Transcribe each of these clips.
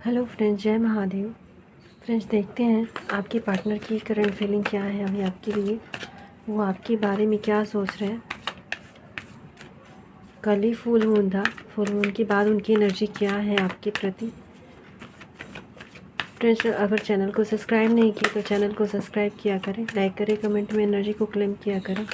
Hello friends, जय Mahadev. Friends, देखते हैं आपके पार्टनर की करंट फीलिंग क्या है अभी आपके लिए। वो आपके बारे में क्या सोच रहे हैं। कल ही फुल मून था। फुल मून के बाद उनकी एनर्जी क्या है आपके प्रति। फ्रेंड्स, अगर चैनल को सब्सक्राइब नहीं किया तो चैनल को सब्सक्राइब किया करें, लाइक करें, कमेंट में एनर्जी को क्लेम किया करें।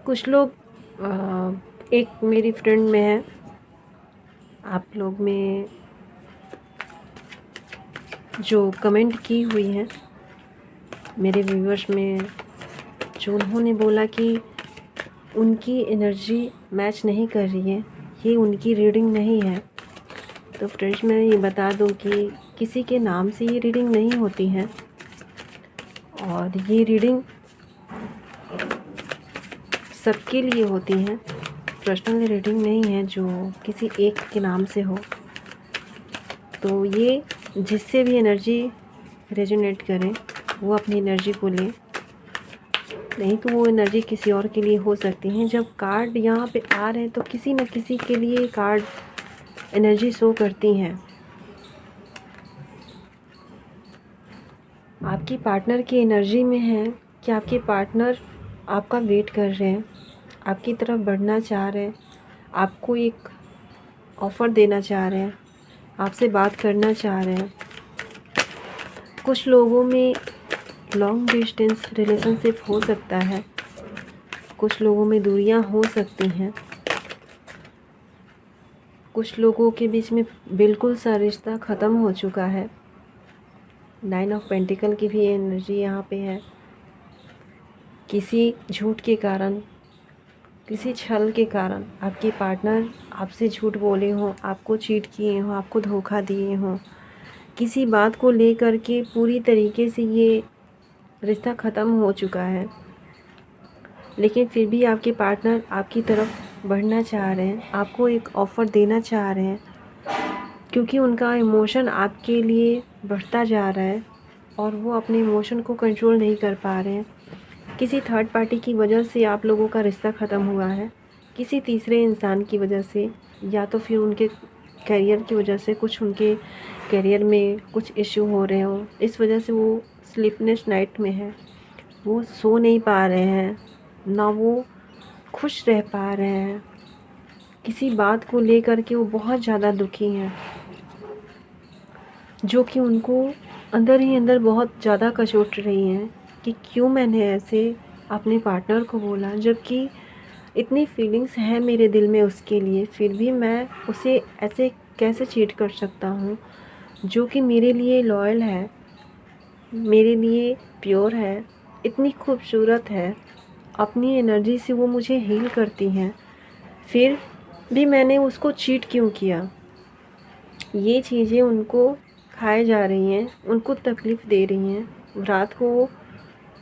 कुछ लोग एक मेरी फ्रेंड में है, आप लोग में जो कमेंट की हुई है मेरे व्यूअर्स में, जो उन्होंने बोला कि उनकी एनर्जी मैच नहीं कर रही है, ये उनकी रीडिंग नहीं है। तो फ्रेंड्स, मैं ये बता दूं कि किसी के नाम से ये रीडिंग नहीं होती है, और ये रीडिंग सबके लिए होती है। पर्सनल रीडिंग नहीं है जो किसी एक के नाम से हो। तो ये जिससे भी एनर्जी रेजोनेट करे वो अपनी एनर्जी को ले, नहीं तो वो एनर्जी किसी और के लिए हो सकती है। जब कार्ड यहाँ पे आ रहे हैं तो किसी न किसी के लिए कार्ड एनर्जी शो करती हैं। आपकी पार्टनर की एनर्जी में है कि आपके पार्टनर आपका वेट कर रहे हैं, आपकी तरफ बढ़ना चाह रहे हैं, आपको एक ऑफ़र देना चाह रहे हैं, आपसे बात करना चाह रहे हैं। कुछ लोगों में लॉन्ग डिस्टेंस रिलेशनशिप हो सकता है, कुछ लोगों में दूरियां हो सकती हैं, कुछ लोगों के बीच में बिल्कुल सा रिश्ता ख़त्म हो चुका है। 9 ऑफ पेंटिकल की भी एनर्जी यहाँ पे है। किसी झूठ के कारण, किसी छल के कारण आपके पार्टनर आपसे झूठ बोले हों, आपको चीट किए हों, आपको धोखा दिए हों, किसी बात को लेकर के पूरी तरीके से ये रिश्ता ख़त्म हो चुका है, लेकिन फिर भी आपके पार्टनर आपकी तरफ बढ़ना चाह रहे हैं, आपको एक ऑफ़र देना चाह रहे हैं, क्योंकि उनका इमोशन आपके लिए बढ़ता जा रहा है और वो अपने इमोशन को कंट्रोल नहीं कर पा रहे हैं। किसी थर्ड पार्टी की वजह से आप लोगों का रिश्ता ख़त्म हुआ है, किसी तीसरे इंसान की वजह से, या तो फिर उनके करियर की वजह से, कुछ उनके करियर में कुछ इश्यू हो रहे हों, इस वजह से वो स्लीपलेस नाइट में है। वो सो नहीं पा रहे हैं, ना वो खुश रह पा रहे हैं। किसी बात को लेकर के वो बहुत ज़्यादा दुखी हैं, जो कि उनको अंदर ही अंदर बहुत ज़्यादा कचोट रही हैं कि क्यों मैंने ऐसे अपने पार्टनर को बोला, जबकि इतनी फीलिंग्स हैं मेरे दिल में उसके लिए, फिर भी मैं उसे ऐसे कैसे चीट कर सकता हूँ, जो कि मेरे लिए लॉयल है, मेरे लिए प्योर है, इतनी खूबसूरत है, अपनी एनर्जी से वो मुझे हील करती हैं, फिर भी मैंने उसको चीट क्यों किया। ये चीज़ें उनको खाए जा रही हैं, उनको तकलीफ़ दे रही हैं। रात को वो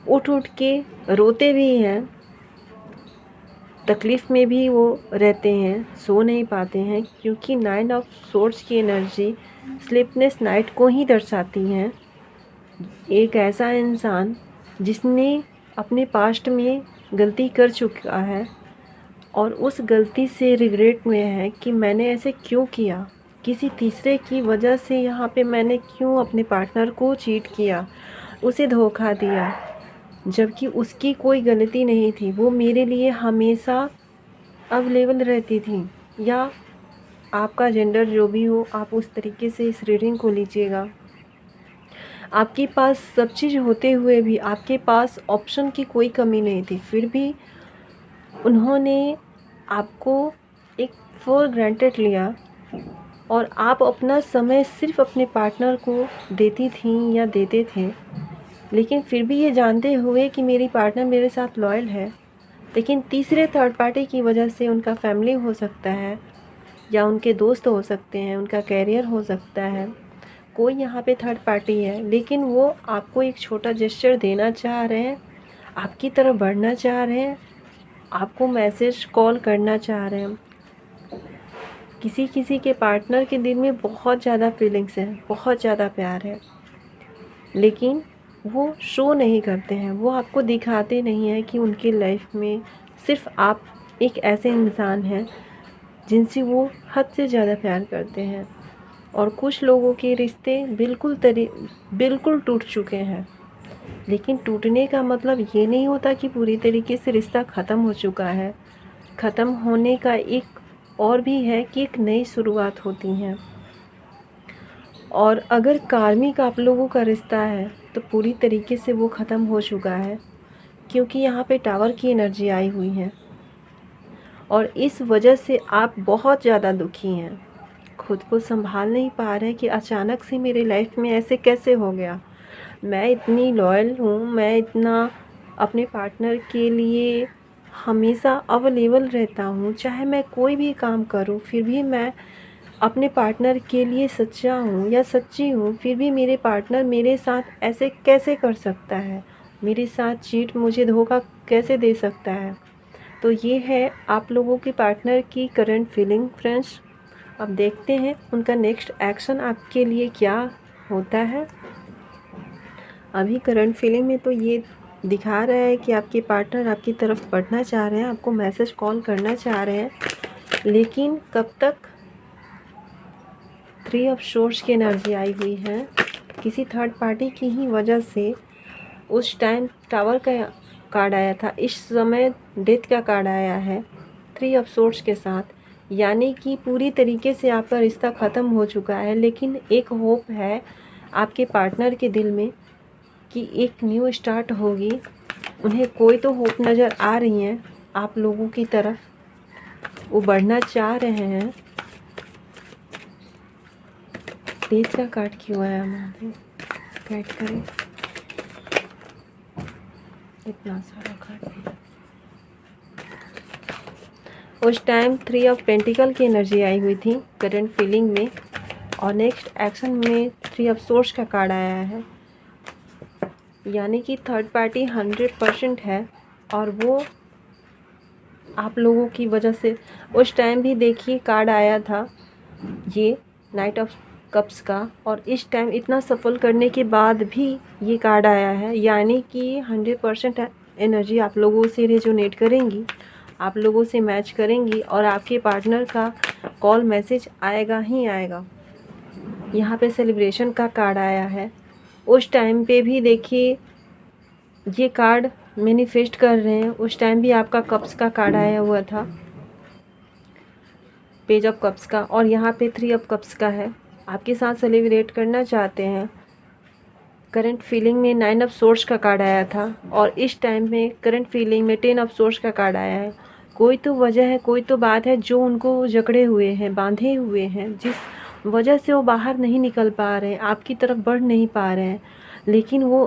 उठ उठ के रोते भी हैं, तकलीफ़ में भी वो रहते हैं, सो नहीं पाते हैं, क्योंकि 9 ऑफ सोर्ड्स की एनर्जी स्लीपलेस नाइट को ही दर्शाती हैं। एक ऐसा इंसान जिसने अपने पास्ट में गलती कर चुका है और उस गलती से रिग्रेट में है कि मैंने ऐसे क्यों किया, किसी तीसरे की वजह से यहाँ पे मैंने क्यों अपने पार्टनर को चीट किया, उसे धोखा दिया, जबकि उसकी कोई गलती नहीं थी। वो मेरे लिए हमेशा अवेलेबल रहती थी। या आपका जेंडर जो भी हो, आप उस तरीके से इस रीडिंग को लीजिएगा। आपके पास सब चीज़ होते हुए भी आपके पास ऑप्शन की कोई कमी नहीं थी, फिर भी उन्होंने आपको एक फॉर ग्रांटेड लिया और आप अपना समय सिर्फ अपने पार्टनर को देती थीं या देते थे, लेकिन फिर भी ये जानते हुए कि मेरी पार्टनर मेरे साथ लॉयल है, लेकिन तीसरे थर्ड पार्टी की वजह से, उनका फैमिली हो सकता है या उनके दोस्त हो सकते हैं, उनका कैरियर हो सकता है, कोई यहाँ पे थर्ड पार्टी है, लेकिन वो आपको एक छोटा जेस्चर देना चाह रहे हैं, आपकी तरफ बढ़ना चाह रहे हैं, आपको मैसेज कॉल करना चाह रहे हैं। किसी किसी के पार्टनर के दिल में बहुत ज़्यादा फीलिंग्स हैं, बहुत ज़्यादा प्यार है, लेकिन वो शो नहीं करते हैं, वो आपको दिखाते नहीं हैं कि उनकी लाइफ में सिर्फ आप एक ऐसे इंसान हैं जिनसे वो हद से ज़्यादा प्यार करते हैं। और कुछ लोगों के रिश्ते बिल्कुल टूट चुके हैं। लेकिन टूटने का मतलब ये नहीं होता कि पूरी तरीके से रिश्ता ख़त्म हो चुका है। ख़त्म होने का एक और भी है कि एक नई शुरुआत होती है। और अगर कार्मिक आप लोगों का रिश्ता है तो पूरी तरीके से वो ख़त्म हो चुका है, क्योंकि यहाँ पे टावर की एनर्जी आई हुई है और इस वजह से आप बहुत ज़्यादा दुखी हैं। खुद को संभाल नहीं पा रहे कि अचानक से मेरे लाइफ में ऐसे कैसे हो गया। मैं इतनी लॉयल हूँ, मैं इतना अपने पार्टनर के लिए हमेशा अवेलेबल रहता हूँ, चाहे मैं कोई भी काम करूँ फिर भी मैं अपने पार्टनर के लिए सच्चा हूँ या सच्ची हूँ, फिर भी मेरे पार्टनर मेरे साथ ऐसे कैसे कर सकता है, मेरे साथ चीट, मुझे धोखा कैसे दे सकता है। तो ये है आप लोगों के पार्टनर की करंट फीलिंग फ्रेंड्स। अब देखते हैं उनका नेक्स्ट एक्शन आपके लिए क्या होता है। अभी करंट फीलिंग में तो ये दिखा रहा है कि आपके पार्टनर आपकी तरफ बढ़ना चाह रहे हैं, आपको मैसेज कॉल करना चाह रहे हैं, लेकिन कब तक। 3 ऑफ सोर्स की एनर्जी आई हुई है। किसी थर्ड पार्टी की ही वजह से उस टाइम टावर का कार्ड आया था, इस समय डेथ का कार्ड आया है 3 ऑफ सोर्स के साथ, यानी कि पूरी तरीके से आपका रिश्ता ख़त्म हो चुका है। लेकिन एक होप है आपके पार्टनर के दिल में कि एक न्यू स्टार्ट होगी। उन्हें कोई तो होप नज़र आ रही हैं आप लोगों की तरफ, वो बढ़ना चाह रहे हैं। डेथ का कार्ड क्यों आया हमारे, गाइड करें। इतना सारा कार्ड उस टाइम 3 ऑफ पेंटिकल की एनर्जी आई हुई थी करंट फीलिंग में, और नेक्स्ट एक्शन में 3 ऑफ सोर्स का कार्ड आया है, यानी कि थर्ड पार्टी 100% है और वो आप लोगों की वजह से। उस टाइम भी देखिए कार्ड आया था ये नाइट ऑफ कप्स का, और इस टाइम इतना सफल करने के बाद भी ये कार्ड आया है, यानी कि 100% एनर्जी आप लोगों से रेजोनेट करेंगी, आप लोगों से मैच करेंगी और आपके पार्टनर का कॉल मैसेज आएगा ही आएगा। यहाँ पे सेलिब्रेशन का कार्ड आया है। उस टाइम पे भी देखिए ये कार्ड मैनिफेस्ट कर रहे हैं, उस टाइम भी आपका कप्स का कार्ड आया हुआ था, पेज ऑफ कप्स का, और यहाँ पे 3 ऑफ कप्स का है। आपके साथ सेलिब्रेट करना चाहते हैं। करंट फीलिंग में 9 ऑफ सोर्स का कार्ड आया था और इस टाइम में करंट फीलिंग में 10 ऑफ सोर्स का कार्ड आया है। कोई तो वजह है, कोई तो बात है जो उनको जकड़े हुए हैं, बांधे हुए हैं, जिस वजह से वो बाहर नहीं निकल पा रहे हैं, आपकी तरफ बढ़ नहीं पा रहे हैं। लेकिन वो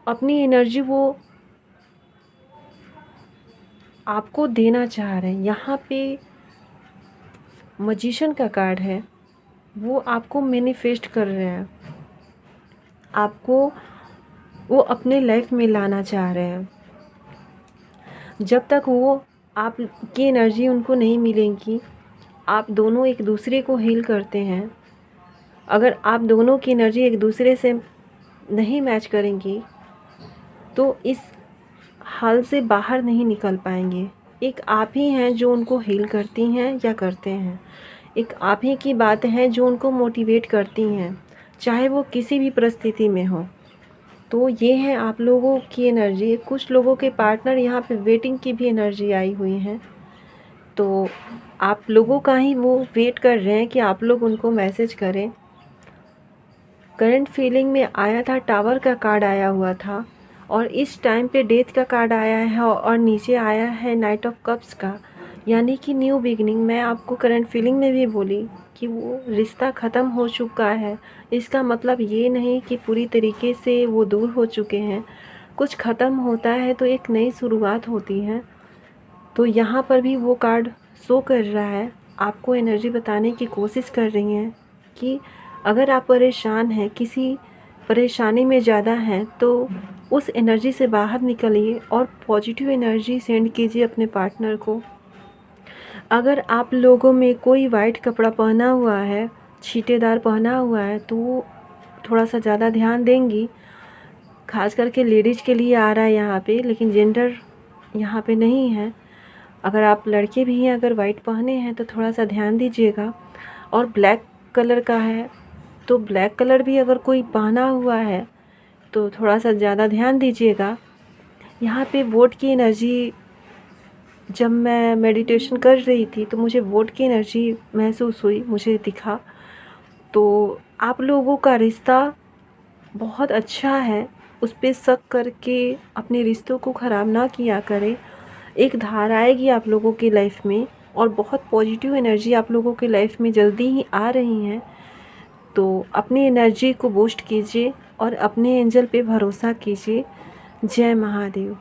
अपनी एनर्जी वो आपको देना चाह रहे हैं। यहाँ पे मैजिशियन का कार्ड है, वो आपको मैनिफेस्ट कर रहे हैं, आपको वो अपने लाइफ में लाना चाह रहे हैं। जब तक वो आपकी एनर्जी उनको नहीं मिलेगी, आप दोनों एक दूसरे को हील करते हैं। अगर आप दोनों की एनर्जी एक दूसरे से नहीं मैच करेंगी तो इस हाल से बाहर नहीं निकल पाएंगे। एक आप ही हैं जो उनको हील करती हैं या करते हैं, एक आप ही की बात है जो उनको मोटिवेट करती हैं, चाहे वो किसी भी परिस्थिति में हो। तो ये है आप लोगों की एनर्जी। कुछ लोगों के पार्टनर यहाँ पे वेटिंग की भी एनर्जी आई हुई है, तो आप लोगों का ही वो वेट कर रहे हैं कि आप लोग उनको मैसेज करें। करंट फीलिंग में आया था, टावर का कार्ड आया हुआ था और इस टाइम पे डेथ का कार्ड आया है और नीचे आया है नाइट ऑफ कप्स का, यानी कि न्यू बिगनिंग। मैं आपको करंट फीलिंग में भी बोली कि वो रिश्ता ख़त्म हो चुका है। इसका मतलब ये नहीं कि पूरी तरीके से वो दूर हो चुके हैं। कुछ ख़त्म होता है तो एक नई शुरुआत होती है। तो यहाँ पर भी वो कार्ड शो कर रहा है, आपको एनर्जी बताने की कोशिश कर रही हैं कि अगर आप परेशान हैं, किसी परेशानी में ज़्यादा हैं, तो उस एनर्जी से बाहर निकलिए और पॉजिटिव एनर्जी सेंड कीजिए अपने पार्टनर को। अगर आप लोगों में कोई वाइट कपड़ा पहना हुआ है, छींटेदार पहना हुआ है, तो वो थोड़ा सा ज़्यादा ध्यान देंगी। खास करके लेडीज़ के लिए आ रहा है यहाँ पे, लेकिन जेंडर यहाँ पे नहीं है। अगर आप लड़के भी हैं, अगर वाइट पहने हैं तो थोड़ा सा ध्यान दीजिएगा। और ब्लैक कलर का है तो ब्लैक कलर भी अगर कोई पहना हुआ है तो थोड़ा सा ज़्यादा ध्यान दीजिएगा। यहाँ पे वोट की एनर्जी, जब मैं मेडिटेशन कर रही थी तो मुझे वोट की एनर्जी महसूस हुई, मुझे दिखा। तो आप लोगों का रिश्ता बहुत अच्छा है, उस पे शक करके अपने रिश्तों को ख़राब ना किया करें। एक धार आएगी आप लोगों की लाइफ में और बहुत पॉजिटिव एनर्जी आप लोगों की लाइफ में जल्दी ही आ रही हैं। तो अपनी एनर्जी को बूस्ट कीजिए और अपने एंजल पे भरोसा कीजिए। जय महादेव।